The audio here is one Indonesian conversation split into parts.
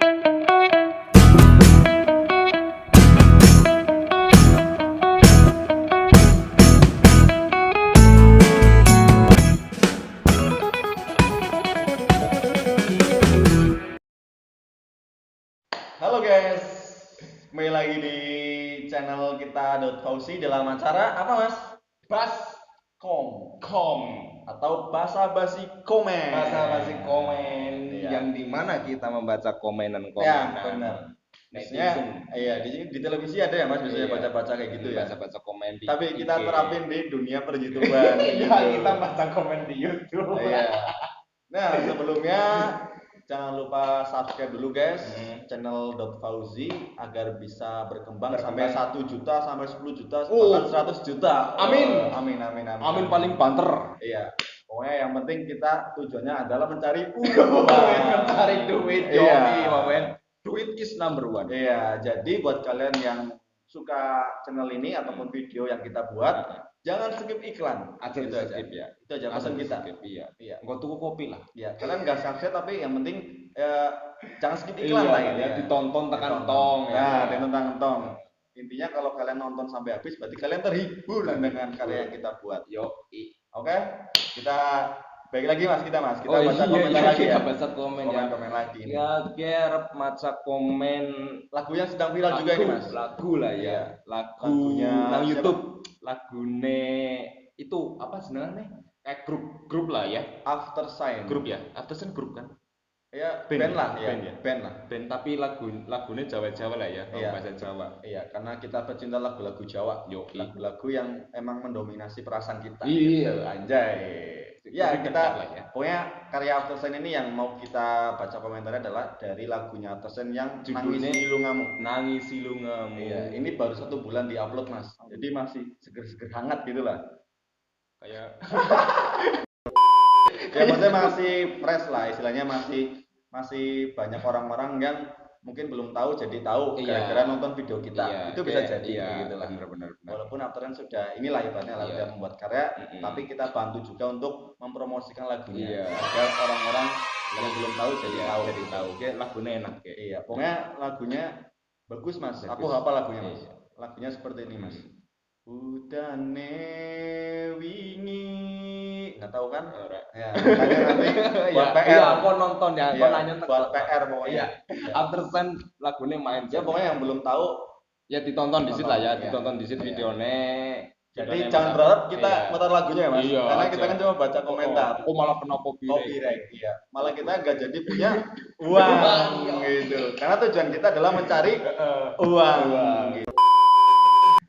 Halo guys, kembali lagi di channel kita Fauzi dalam acara apa mas? Baskom Atau bahasa basi komen. bahasa basi komen Iya. yang dimana kita membaca Ya komenan benar. Biasanya, netizen. iya di televisi ada ya mas biasanya Iya, baca-baca kayak gitu ya. baca komen di Tapi kita IG. terapin di dunia per-YouTuber. Iya, gitu. kita baca komen di YouTube. Iya. Nah sebelumnya jangan lupa subscribe dulu guys channel Fauzi agar bisa berkembang sampai 1 juta sampai 10 juta bahkan 100 juta. Amin. Amin. Paling banter. Iya. Pokoknya yang penting kita tujuannya adalah mencari uang. Mencari duit. Iya. Duit is number one. Iya, jadi buat kalian yang suka channel ini ataupun video yang kita buat, jangan skip iklan. Aja Itu skip ya. Itu aja pesan kita. Iya. Enggak tuku kopi lah. Ya, kalian nggak subscribe tapi yang penting jangan skip iklan lah ya. Ditonton tekan Ditonton. tong ya. Nah, ditonton tong. Intinya kalau kalian nonton sampai habis berarti kalian terhibur dengan karya yang kita buat. Oke? Kita baik lagi mas kita baca komentar lagi ya. Baca komen lagi. Ya, kerap maca komen Lagu yang sedang viral juga ini mas. Lagu lah ya. Iya. Lagunya nang siapa? YouTube. Lagune itu apa sebenarnya? Kayak grup lah ya. After Sign. Grup ya. After Sign grup kan? Ya, Band lah ya. Band ya. Band lah. Band tapi lagunya Jawa-Jawa lah ya, Iya. bahasa Jawa. Iya, karena kita pecinta lagu-lagu Jawa. Lagu-lagu yang emang mendominasi perasaan kita. Iya. Gitu, anjay. Ya, Tapi kita dekat lah ya. pokoknya karya After Sign ini yang mau kita baca komentarnya adalah dari lagunya After Sign yang Judulnya Nangis Silungamu. Nangis Silungamu. Iya, ini baru 1 bulan diupload mas. Jadi masih seger-seger hangat gitu lah. Kayak Ya maksudnya masih fresh lah, istilahnya masih banyak orang-orang yang mungkin belum tahu jadi tahu gara-gara nonton video kita. Itu bisa jadi gitu lah. Benar. Walaupun After Sign sudah inilah ibaratnya lah udah membuat karya, tapi kita bantu juga untuk mempromosikan lagunya agar orang-orang yang belum tahu jadi tahu. Oke, lagunya enak kayak. Iya, pokoknya lagunya bagus mas. Aku hafal lagunya mas. Lagunya seperti ini mas. Udane wingi, nggak tahu kan? Ya, makanya nanti buat PR. Iya, aku nonton ya, aku nanya buat PR pokoknya. After Sign lagunya main. Ya pokoknya yang belum tahu ya ditonton di situ lah ya, ditonton di situ videonya. Jadi jangan berharap kita mutar lagunya ya mas, Iya, karena kita kan cuma baca komentar. Aku malah kena copyright. Iya. Malah kita nggak jadi punya uang gitu. Karena tujuan kita adalah mencari uang. Gitu.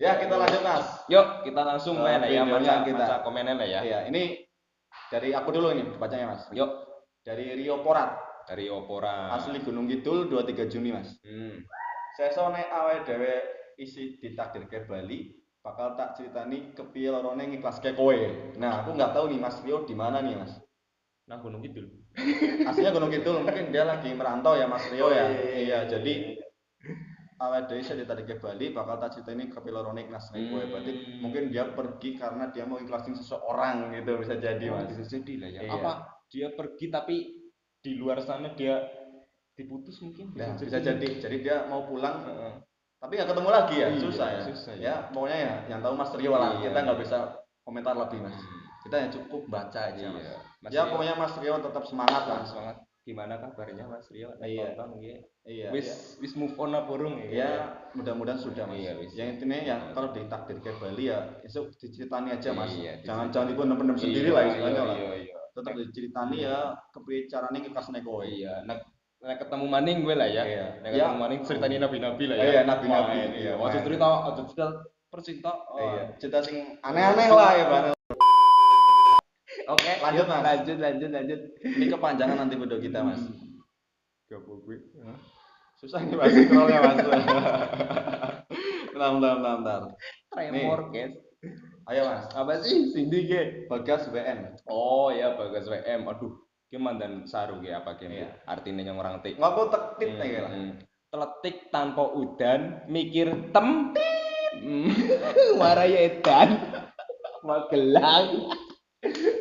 Ya kita lanjut mas. Yuk kita langsung main ya, baca komennya lah ya. Iya, ini dari aku dulu ini bacanya mas. Yuk. Dari Rio Porat. Asli Gunung Kidul 23 Juni mas. Sesuk nek awake dhewe isi ditakdirke Bali, bakal tak ceritani kepiye lorone ngiklaske kowe. Nah, aku nggak tahu nih Mas Rio di mana nih Mas. Nah, Gunung Kidul. Aslinya Gunung Kidul, mungkin dia lagi merantau ya Mas Rio ya. Iya, jadi awake dhewe isi ditakdirke Bali, bakal tak ceritani kepiye lorone ngiklaske kowe. Berarti mungkin dia pergi karena dia mau ikhlasin seseorang gitu, bisa jadi Mas. Bisa jadi lah ya. Iya. Apa dia pergi tapi di luar sana dia diputus mungkin bisa jadi. Jadi dia mau pulang tapi nggak ketemu lagi ya. Susah ya. Pokoknya ya yang tahu Mas Rio lah. Kita nggak bisa komentar lebih Mas. Kita yang cukup baca aja Mas. Ya pokoknya Mas Rio tetap semangat lah. Semangat. Gimana kabarnya Mas Rio? Iya. Wis move on apa burung ya? Ya mudah-mudahan sudah Mas. Yang intinya yang kalau ditakdir ke Bali ya esok diceritani aja Mas. Jangan dipendem-pendem sendiri lah istilahnya lah. Tetap diceritani ya kepiye carane ngikasne kowe. Iya. Nah ketemu maning gue lah ya. Ketemu maning ceritain nabi-nabi lah ya. Iya, nabi-nabi. Iya. Waktu cerita percinta. Iya. Cerita sing aneh-aneh lah ya, Bang. Oke, lanjut Mas. Lanjut. Ini kepanjangan nanti video kita, Mas. Gopo gue. Susah ini Mas scrollnya, Mas. Bentar. Tremor, guys. Ayo, Mas. Apa sih? Cindy ge. Bagas WM. Oh ya, Bagas WM. Aduh. Ki mandan saru ge apa ki? Artinya yang orang tik. Ngaku tektit ya lah. Teletik tanpa udan, mikir temtit. Warai edan. Magelang.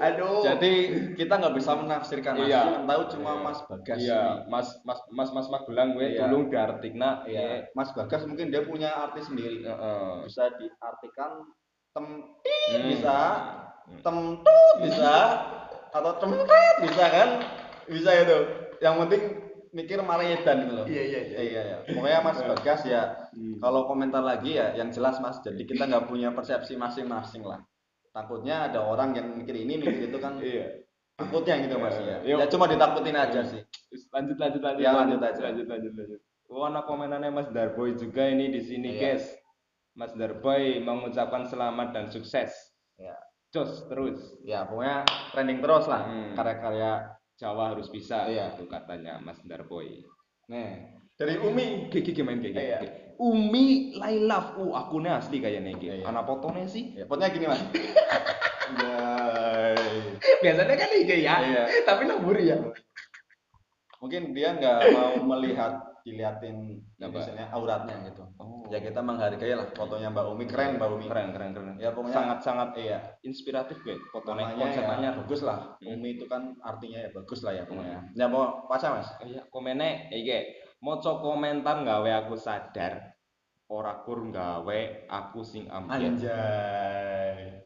Aduh. Jadi kita nggak bisa menafsirkan Mas. Iya. Yang tahu cuma Iya. Mas Bagas Iya, ini. Mas Magelang gue Iya. tolong diartikna. Iya. Mas Bagas mungkin dia punya arti sendiri. Heeh. Bisa diartikan Hmm. bisa, temtut bisa, atau temtet bisa kan? Bisa itu. Yang penting mikir Mariedan gitu loh. Iya. Pokoknya Mas Bagas ya. Kalau komentar lagi ya yang jelas Mas. Jadi kita nggak punya persepsi masing-masing lah. Takutnya ada orang yang mikir ini mikir itu kan. Iya. Takutnya gitu Mas ya. Yuk. Ya cuma ditakutin aja sih. Lanjut. Ya, lanjut aja. Warna komenannya Mas Darboy juga ini di sini, Iya. guys. Mas Darboy mengucapkan selamat dan sukses. Ya. Cus terus. Ya pokoknya trending terus lah karya-karya Jawa harus bisa. Iya. Itu katanya Mas Darboy. Nah, dari Umi Gigi main kayak Iya. Umi Lailaf. Akunnya asli kayaknya iki. Iya. Anak fotonya sih. ya, fotonya gini Mas. Biasanya kan iki ya. Iya. Tapi naburi ya. Mungkin dia nggak mau diliatin misalnya auratnya gitu. Oh. Ya kita menghargai lah fotonya Mbak Umi, keren Mbak Umi. Keren. Ya pokoknya Sangat iya. inspiratif gue. Fotonya Namanya konsepnya ya, bagus lah. Umi itu kan artinya ya bagus lah ya pokoknya. Ya Hmm. mau pacar Mas? Iya, komennya iki. Moco komentar gawe aku sadar. Ora kur gawe aku sing ambyar. Anjay.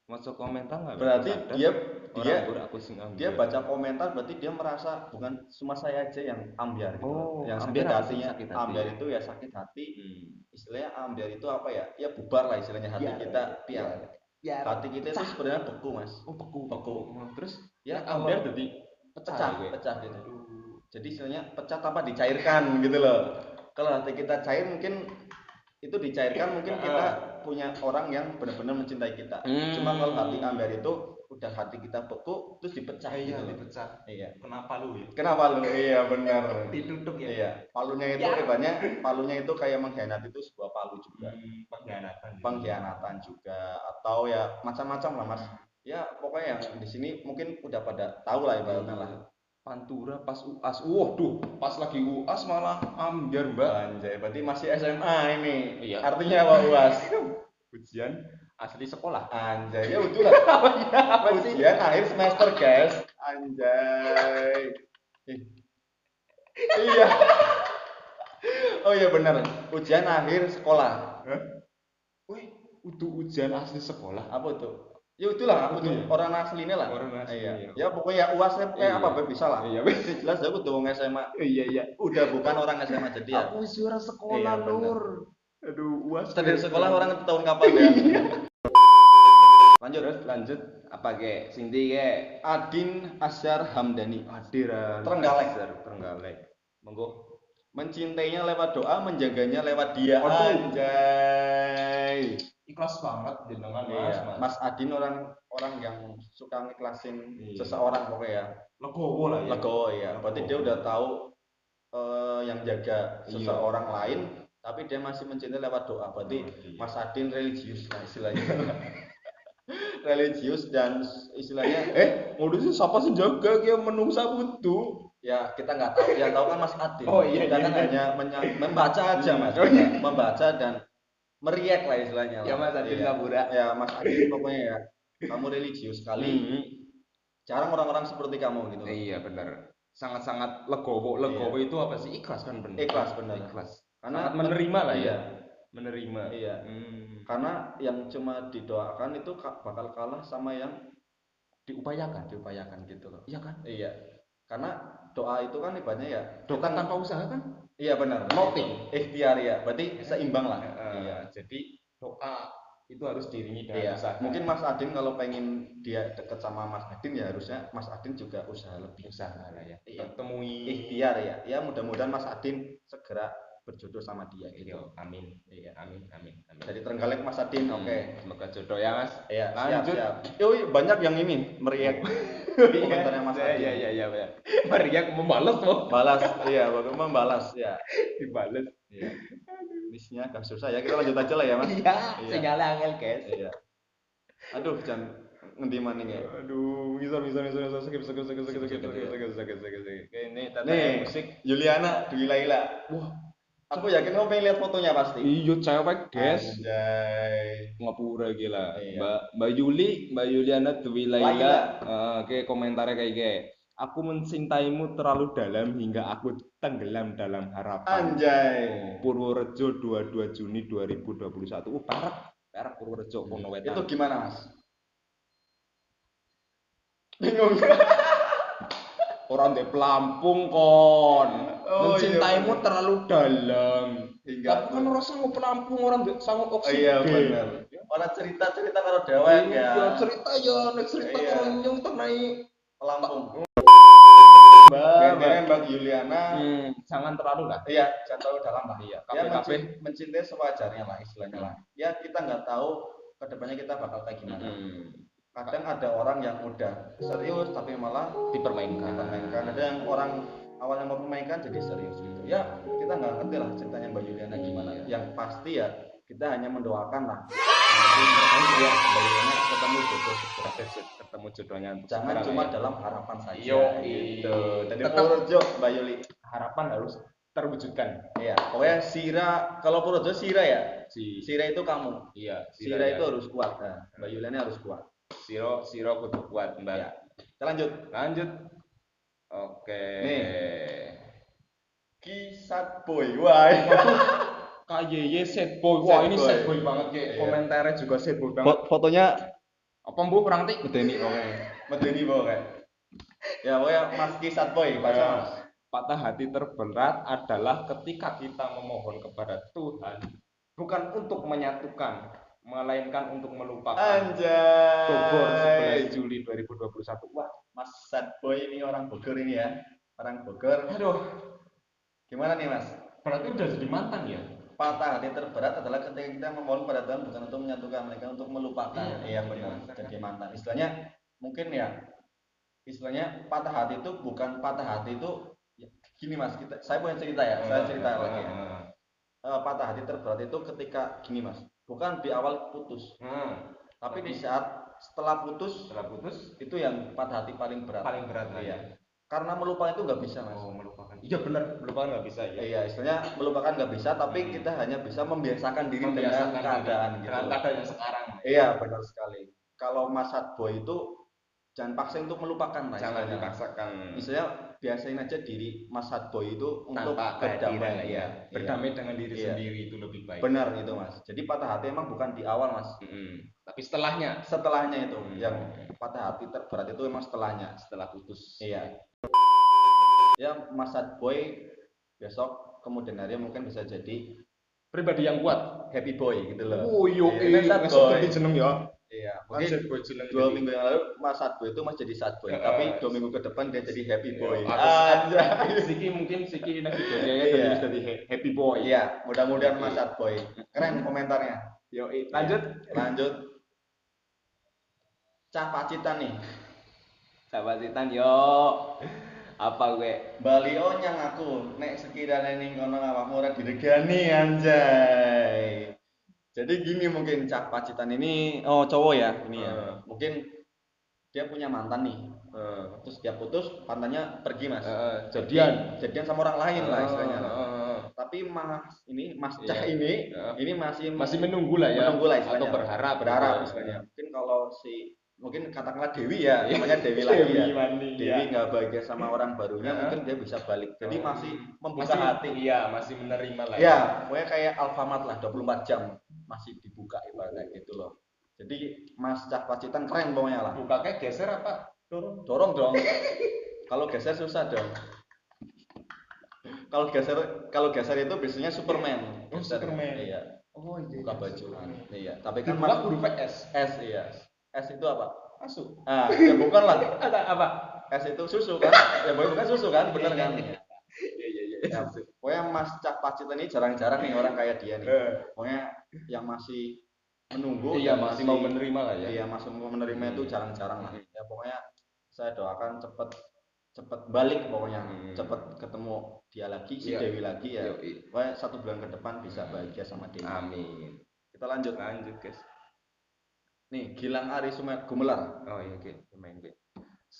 Moco komentar gawe. Berarti aku sadar, dia ora kur aku sing ambyar. dia baca komentar berarti dia merasa bukan cuma saya aja yang ambyar gitu. Oh, yang sakit ambyar apa sih? hatinya Sakit hati. ambyar itu ya sakit hati. Istilahnya ambyar itu apa ya? Ya bubar lah istilahnya hati Biar. kita biar. Hati kita itu sebenarnya beku Mas. Oh, beku. Terus Ya ambyar kalau jadi pecah gitu. Jadi istilahnya pecah tanpa dicairkan gitu loh. Kalau hati kita cair mungkin itu dicairkan mungkin kita punya orang yang benar-benar mencintai kita. Cuma kalau hati ambyar itu udah hati kita beku terus dipecah gitu loh. Iya. Kenapa lu ya? Kenapa lu? Iya benar. Ditutup ya. Iya. Palunya itu hebatnya palunya itu kayak mengkhianati itu sebuah palu juga. Pengkhianatan juga atau ya macam-macam lah Mas. Ya pokoknya yang di sini mungkin udah pada tahu lah ibaratnya lah. Pantura pas UAS. Waduh, pas lagi UAS malah ambyar, Mbak. Anjay, berarti masih SMA ini. Iya. Artinya apa UAS? Ujian asli sekolah. Anjay, ya udah lah. Ujian akhir semester, guys. Anjay. Iya. Oh iya benar. Ujian akhir sekolah. Wih, udah ujian asli sekolah. Apa tuh? Ya itulah aku tuh orang aslinya lah. Orang asli. Iya. Ya pokoknya UAS kayak apa bisa lah. Iya. Jelas aku tuh orang SMA. Iya. Udah bukan orang SMA jadi ya. Aku suara sekolah, Lur. Aduh, UAS. Dari sekolah orang tahun kapan ya? Lanjut. Apa ge? Sing ndi ge? Adin Asyar Hamdani. Adiran. Trenggalek. Monggo. Mencintainya lewat doa, menjaganya lewat dia. Aduh. Anjay. Ikhlas banget jenengan Mas Adin orang yang suka ngiklasin seseorang pokoknya. Legowo lah ya. Legowo ya. Berarti dia udah tahu yang jaga seseorang lain, tapi dia masih mencintai lewat doa. Berarti Mas Adin religius lah istilahnya. Religius dan istilahnya modusnya siapa sih jaga dia menungsa butuh. Ya kita nggak tahu, yang tahu kan Mas Adin. Oh iya. Kita kan hanya membaca aja Mas. Membaca dan meriak lah istilahnya. Ya Mas Adin Kabura. Ya Mas Adin pokoknya ya. Kamu religius sekali. Jarang orang-orang seperti kamu gitu. Iya benar. Sangat-sangat legowo. Legowo itu apa sih? Ikhlas kan benar. Ikhlas benar. Karena menerima lah ya. Menerima. Iya. Karena yang cuma didoakan itu bakal kalah sama yang diupayakan gitu loh. Iya kan? Iya. Karena doa itu kan ibaratnya ya doa tanpa usaha kan? Iya benar. Noting. Ikhtiar ya. Berarti seimbang lah. Iya. Jadi doa itu harus diiringi dengan usaha. Mungkin Mas Adin kalau pengen dia deket sama Mas Adin ya harusnya Mas Adin juga usaha lebih. Usaha lah ya. Temui ikhtiar ya. Ya mudah-mudahan Mas Adin segera berjodoh sama dia gitu. Amin. Iya, amin. Jadi Trenggalek Mas Adin, oke. Semoga jodoh ya Mas. Iya, lanjut. Siap. Banyak yang ini meriak. Komentarnya Mas Adin. Iya. Meriak membalas loh. Balas, bagus membalas ya. Dibalas. Iya. Bisnya agak susah ya. Kita lanjut aja lah ya Mas. Iya. Sinyal angel guys. Iya. Aduh, jangan ngendi maning ya. Aduh, bisa. Skip. Ini tadi musik Juliana Dwi Laila. Wah, Aku yakin kamu pengen lihat fotonya pasti. Iya cewek guys. Anjay. Ngapura gila. Iya. Mbak Yuliana Dwi Laila. Laila, oke komentarnya kayak gini. Aku mencintaimu terlalu dalam hingga aku tenggelam dalam harapan. Anjay. Purworejo 22 Juni 2021. Perak Purworejo kono Itu wetan. gimana, Mas? Bingung. Orang di pelampung kon. Oh, Mencintaimu iya, terlalu dalam. Hingga Tapi kan orang sanggup pelampung, orang sanggup Oh iya oksigen. benar. Orang cerita-cerita karo dewek ya. Iya cerita ya, nek cerita Iya. karo nyong naik Pelampung. Mbak. Intinya Mbak Yuliana, Jangan terlalu lah. iya jangan terlalu dalam lah. Iya, Ya KPKP. mencintai sewajarnya lah istilahnya lah. Ya kita nggak tahu kedepannya kita bakal kayak gimana. Kadang ada orang yang udah serius tapi malah Dipermainkan. Ada yang orang awalnya mempermainkan jadi serius gitu. Ya kita nggak ngerti lah ceritanya Mbak Yuliana gimana. Yang pasti ya kita hanya mendoakan lah. Ya, Mbak Yuliana ketemu jodohnya. Jangan cuma dalam harapan saja. Yo, gitu. Jadi tetap Purworejo Mbak Yuli. harapan harus terwujudkan. Iya, pokoknya Sira, kalau Purworejo Sira ya. Sira itu kamu. Iya, Sira itu harus kuat. Nah, Mbak Yuliana harus kuat. Siro kudu kuat, Mbak. Ya. Kita lanjut. Oke. Nih. Kisat boy. Wah. KYY sad boy. Wah, ini sad boy banget kayak. Iya. Komentarnya juga sad boy banget. Fotonya apa Mbu kurang tik? Medeni pokoknya. Ya pokoknya Mas Kisat boy baca Mas. Patah hati terberat adalah ketika kita memohon kepada Tuhan bukan untuk menyatukan, melainkan untuk melupakan. Anjay. Bogor 11 Juli 2021. Wah, Mas Sadboy ini orang Bogor ini ya. Orang Bogor. Aduh. Gimana nih Mas? Berarti udah jadi mantan ya? Patah hati terberat adalah ketika kita memohon pada Tuhan bukan untuk menyatukan, mereka untuk melupakan. Iya benar. Jadi mantan. Istilahnya mungkin ya. Istilahnya patah hati itu bukan patah hati itu ya, gini Mas, saya punya cerita ya. Saya cerita lagi ya. Patah hati terberat itu ketika gini Mas. Bukan di awal putus. Tapi di saat setelah putus itu yang patah hati paling berat. Iya. Karena melupakan itu nggak bisa Mas. Oh, melupakan. Iya benar, melupakan nggak bisa ya. Iya, istilahnya melupakan nggak bisa, tapi kita hanya bisa membiasakan diri dengan keadaan gitu. Dengan keadaan yang sekarang. Iya, benar sekali. Kalau Mas Boy itu jangan paksa untuk melupakan Mas. Jangan dipaksakan. Istilahnya biasain aja diri Mas Boy itu untuk berdamai ya. Berdamai dengan diri sendiri itu lebih baik. Benar itu Mas. Jadi patah hati emang bukan di awal Mas. Tapi setelahnya itu yang patah hati terberat itu emang setelah putus. Iya. Ya Mas Boy besok kemudian hari mungkin bisa jadi pribadi yang kuat, happy boy gitu loh. Oh iya, masuk ke jeneng ya. Iya, mungkin 2 minggu yang lalu Mas Boy itu jadi sad boy, tapi 2 minggu ke depan dia jadi happy boy. Siki mungkin nek videonya jadi happy boy. Iya, mudah-mudahan Mas Boy. Keren komentarnya. Yo, lanjut. Cah Pacitan nih. Cah Pacitan yo. Apa gue? Balio nyang aku nek sekiranya ning kono awakmu ora diregani anjay. Jadi gini mungkin Cak Pacitan ini cowok ya ini ya. Mungkin dia punya mantan nih. Terus dia putus, mantannya pergi Mas. Jadian sama orang lain lah istilahnya. Tapi Mas Cah ini masih menunggu lah istilahnya. Atau berharap istilahnya. Mungkin kalau mungkin katakanlah Dewi ya, namanya Dewi lagi ya. Dewi nggak bahagia sama orang barunya, mungkin dia bisa balik. Jadi masih membuka hati. Iya, masih menerima lah. Ya, pokoknya kayak Alfamart lah, 24 jam masih dibuka ibaratnya gitu loh. Jadi Mas Cah Pacitan keren pokoknya lah. Buka kayak geser apa? Dorong dong. Kalau geser susah dong. Kalau geser itu biasanya Superman. Superman. Iya. Oh iya. Buka baju. Iya. Tapi kan buka huruf S. S iya. S itu apa? Masuk. Ya bukan lah. Apa? S itu susu kan? Ya bukan susu kan? Bener kan? Iya. Ya, pokoknya Mas Cah Pacitan ini jarang-jarang nih orang kayak dia nih. Pokoknya yang masih menunggu, yang masih mau menerima lah ya. Iya, masih mau menerima itu jarang-jarang lah. Ya pokoknya saya doakan cepet balik pokoknya, cepet ketemu dia lagi, si Dewi lagi ya. Pokoknya 1 bulan ke depan bisa bahagia sama Dewi. Amin. Kita lanjut guys. Nih, Gilang Ari Gumelar. Oh iya, main gue.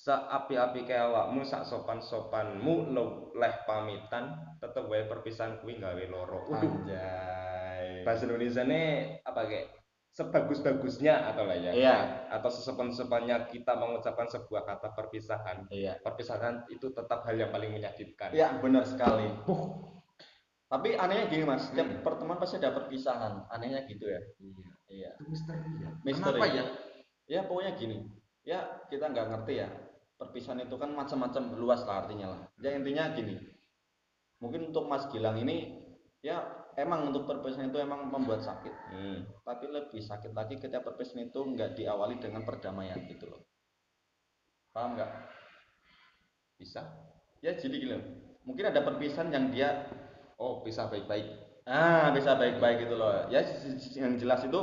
seapi-api kayak awakmu, sak sopan-sopanmu leh pamitan, tetep wae perpisahan kuwi gawe loro. Anjay. Bahasa Indonesianya apa kayak sebagus-bagusnya atau lah ya. Iya. Atau sesopan-sopannya kita mengucapkan sebuah kata perpisahan. Iya. Perpisahan itu tetap hal yang paling menyakitkan. Iya, benar sekali. Tapi anehnya gini Mas, setiap pertemuan pasti ada perpisahan. Anehnya gitu ya. Iya. Itu misteri ya. Misteri. Kenapa ya? Ya pokoknya gini. Ya kita nggak ngerti ya. Perpisahan itu kan macam-macam, luas lah artinya lah. Ya intinya gini. Mungkin untuk Mas Gilang ini ya emang untuk perpisahan itu emang membuat sakit. Tapi lebih sakit lagi ketika perpisahan itu nggak diawali dengan perdamaian gitu loh. Paham nggak? Bisa. Ya jadi gini loh. Mungkin ada perpisahan yang dia pisah baik-baik. Bisa baik-baik gitu loh. Ya yang jelas itu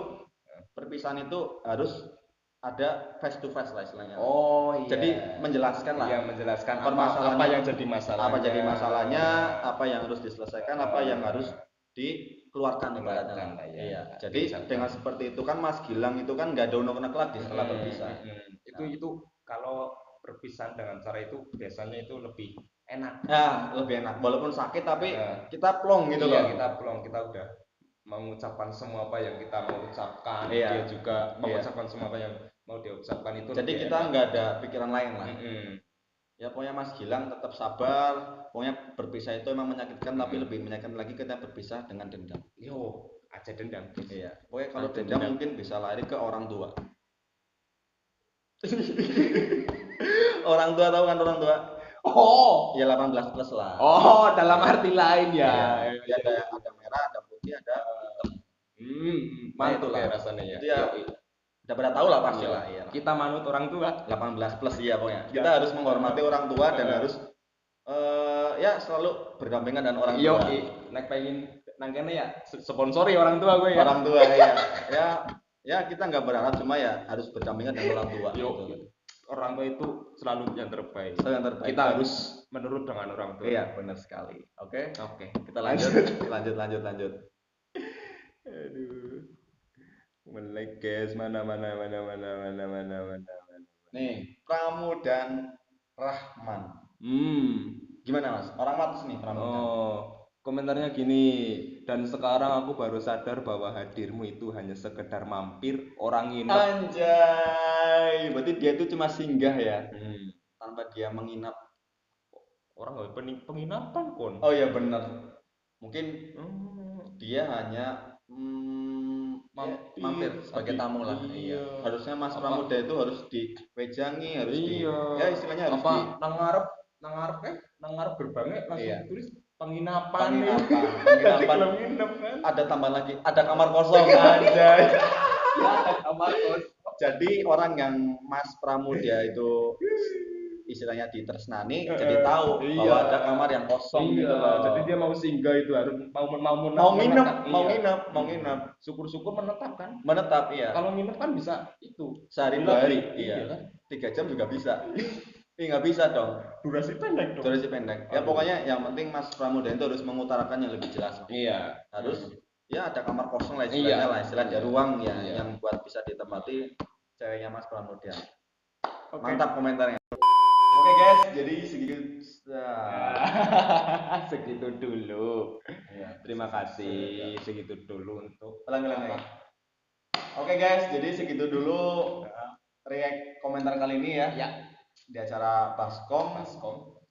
perpisahan itu harus ada face to face lah istilahnya. Iya. Jadi menjelaskan lah. Iya, menjelaskan permasalahannya, apa yang jadi masalahnya. Apa jadi masalahnya, apa yang harus diselesaikan, apa yang harus dikeluarkan ibaratnya. Iya. Jadi dengan seperti itu kan Mas Gilang itu kan nggak ada unek-unek lagi setelah berpisah. Itu kalau berpisah dengan cara itu biasanya itu lebih enak. Lebih enak. Walaupun sakit tapi kita plong gitu loh. Kita plong, kita udah mengucapkan semua apa yang kita mau ucapkan. Iya. Dia juga mengucapkan semua apa yang mau dia ucapkan itu. Jadi kita nggak ada pikiran lain lah. Ya pokoknya Mas Gilang tetap sabar. Pokoknya berpisah itu emang menyakitkan, tapi lebih menyakitkan lagi kita berpisah dengan dendam. Aja dendam. Iya. Pokoknya kalau dendam mungkin bisa lari ke orang tua. Orang tua, tahu kan orang tua? Ya 18 plus lah. Dalam arti lain ya. Ya ada merah, ada putih, ada hitam. Mantul lah rasanya ya. Itu ya udah pada tahu lah pasti lah. Iya. Kita manut orang tua. 18 plus ya pokoknya. Kita harus menghormati orang tua dan harus ya selalu berdampingan dengan orang tua. Nek pengen nangkene ya sponsori orang tua gue ya. Orang tua ya kita nggak berharap, cuma ya harus berdampingan dengan orang tua. Gitu. Orang tua itu selalu yang terbaik. Kita harus menurut dengan orang tua. Iya, benar sekali. Oke. Kita lanjut. Aduh. Melek guys, mana. Nih, Pramu dan Rahman. Gimana Mas? Orang Matus nih Pramu. Komentarnya gini, dan sekarang aku baru sadar bahwa hadirmu itu hanya sekedar mampir orang nginep. Anjay, berarti dia itu cuma singgah ya, tanpa dia menginap. Orang nggak penginapan kon. Oh ya benar, mungkin dia hanya mampir sebagai tamu lah. Iya. Harusnya Mas Pramuda itu harus diwejangi, harus ya istilahnya harus nang ngarep gerbangnya langsung tulis penginapan. Ada tambahan lagi, ada kamar kosong anjay. Ada kamar kosong. Jadi orang yang Mas Pramudia itu istilahnya ditresnani jadi tahu bahwa ada kamar yang kosong gitu loh. Jadi dia mau singgah itu harus mau nginep. Syukur-syukur menetap kan? Menetap iya. Kalau nginep kan bisa itu sehari 2 hari. Iya. 3 jam juga bisa. Nggak bisa dong. Durasi pendek. Ya pokoknya yang penting Mas Pramuda itu harus mengutarakan yang lebih jelas. Iya. Harus ya ada kamar kosong lah istilahnya lah, istilahnya ruang ya yang buat bisa ditempati ceweknya Mas Pramuda. Mantap komentarnya. Oke guys, jadi segitu dulu. Terima kasih segitu dulu untuk ulang. Oke guys, jadi segitu dulu react komentar kali ini ya. Di acara Baskom.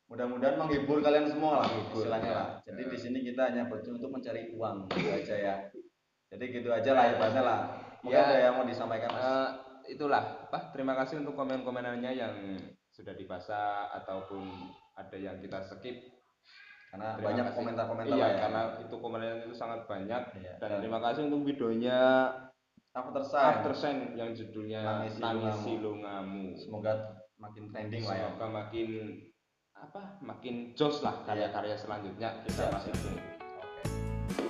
Mudah-mudahan menghibur kalian semua lah istilahnya lah. Jadi di sini kita hanya berjuang untuk mencari uang gitu aja ya. Jadi gitu aja lah ibaratnya lah. Mungkin ada yang mau disampaikan Mas. Itulah terima kasih untuk komen-komenannya yang sudah dibaca ataupun ada yang kita skip karena banyak komentar-komentar ya. Karena itu komentarnya itu sangat banyak dan terima kasih untuk videonya After Sign yang judulnya Nangisi Lungamu. Semoga makin trending lah ya. Semoga makin jos lah karya-karya selanjutnya kita masih tunggu.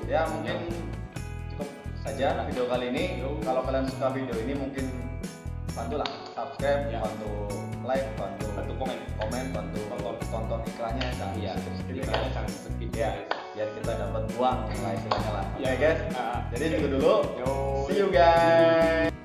Ya mungkin cukup saja video kali ini. Kalau kalian suka video ini mungkin bantulah subscribe, bantu like, bantu komen, bantu tonton iklannya jangan skip ya, biar kita dapat uang lah istilahnya lah. Oke guys, jadi itu dulu. See you guys.